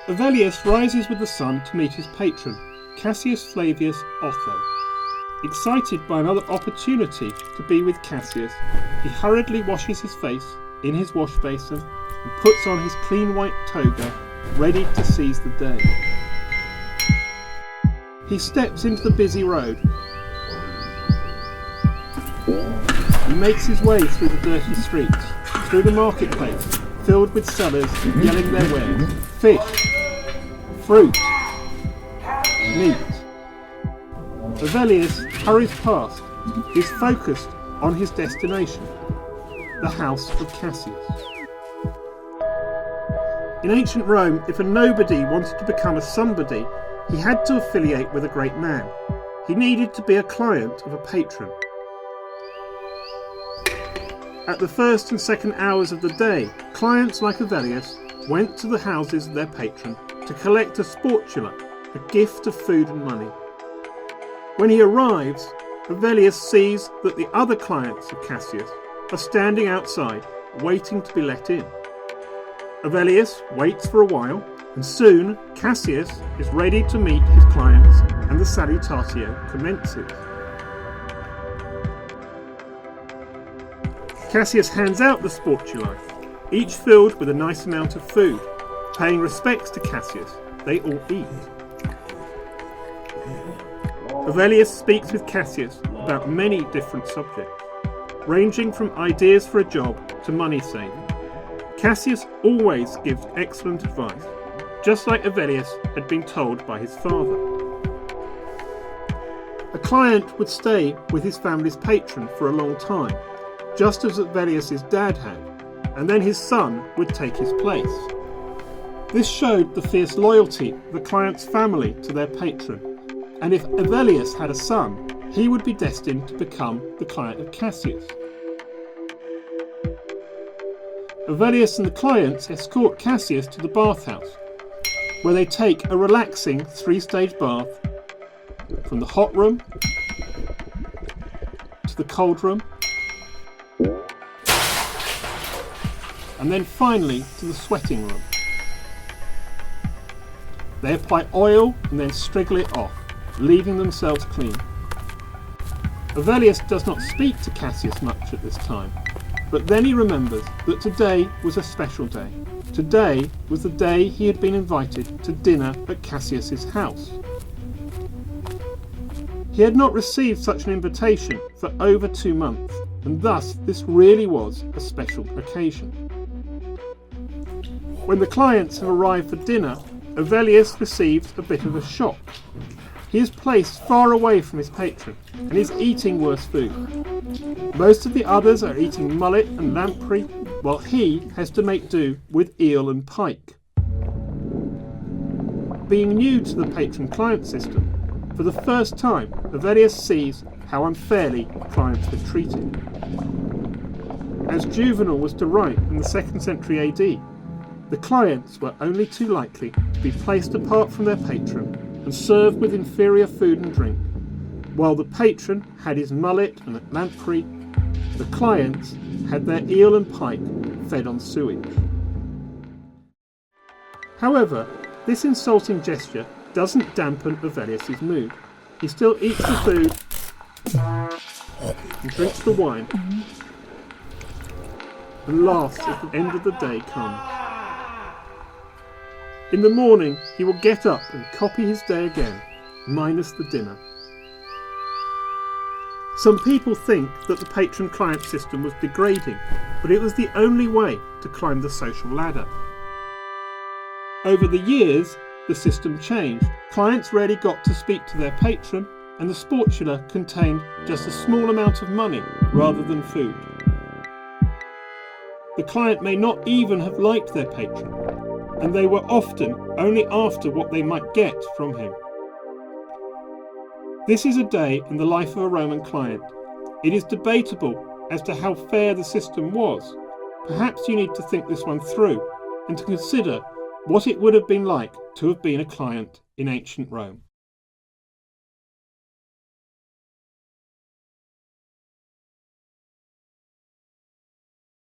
Aurelius rises with the sun to meet his patron, Cassius Flavius Otho. Excited by another opportunity to be with Cassius, he hurriedly washes his face in his wash basin and puts on his clean white toga, ready to seize the day. He steps into the busy road. He makes his way through the dirty streets, through the marketplace, filled with sellers yelling their wares: fish, fruit, meat. Aurelius hurries past. He's focused on his destination, the house of Cassius. In ancient Rome, if a nobody wanted to become a somebody, he had to affiliate with a great man. He needed to be a client of a patron. At the first and second hours of the day, clients like Aurelius went to the houses of their patron to collect a sportula, a gift of food and money. When he arrives, Aurelius sees that the other clients of Cassius are standing outside, waiting to be let in. Aurelius waits for a while, and soon Cassius is ready to meet his clients, and the salutatio commences. Cassius hands out the sportulae, each filled with a nice amount of food. Paying respects to Cassius, they all eat. Aurelius speaks with Cassius about many different subjects, ranging from ideas for a job to money saving. Cassius always gives excellent advice, just like Aurelius had been told by his father. A client would stay with his family's patron for a long time, just as Aurelius's dad had, and then his son would take his place. This showed the fierce loyalty of the client's family to their patron, and if Aurelius had a son, he would be destined to become the client of Cassius. Aurelius and the clients escort Cassius to the bathhouse, where they take a relaxing 3-stage bath from the hot room to the cold room, and then finally to the sweating room. They apply oil and then striggle it off, leaving themselves clean. Aurelius does not speak to Cassius much at this time, but then he remembers that today was a special day. Today was the day he had been invited to dinner at Cassius's house. He had not received such an invitation for over 2 months, and thus this really was a special occasion. When the clients have arrived for dinner, Aurelius receives a bit of a shock. He is placed far away from his patron and is eating worse food. Most of the others are eating mullet and lamprey, while he has to make do with eel and pike. Being new to the patron-client system, for the first time Aurelius sees how unfairly clients were treated. As Juvenal was to write in the 2nd century AD, the clients were only too likely to be placed apart from their patron and served with inferior food and drink. While the patron had his mullet and lamprey, the clients had their eel and pike fed on sewage. However, this insulting gesture doesn't dampen Aurelius's mood. He still eats the food and drinks the wine and laughs as the end of the day comes. In the morning, he will get up and copy his day again, minus the dinner. Some people think that the patron-client system was degrading, but it was the only way to climb the social ladder. Over the years, the system changed. Clients rarely got to speak to their patron, and the sportula contained just a small amount of money rather than food. The client may not even have liked their patron, and they were often only after what they might get from him. This is a day in the life of a Roman client. It is debatable as to how fair the system was. Perhaps you need to think this one through and to consider what it would have been like to have been a client in ancient Rome.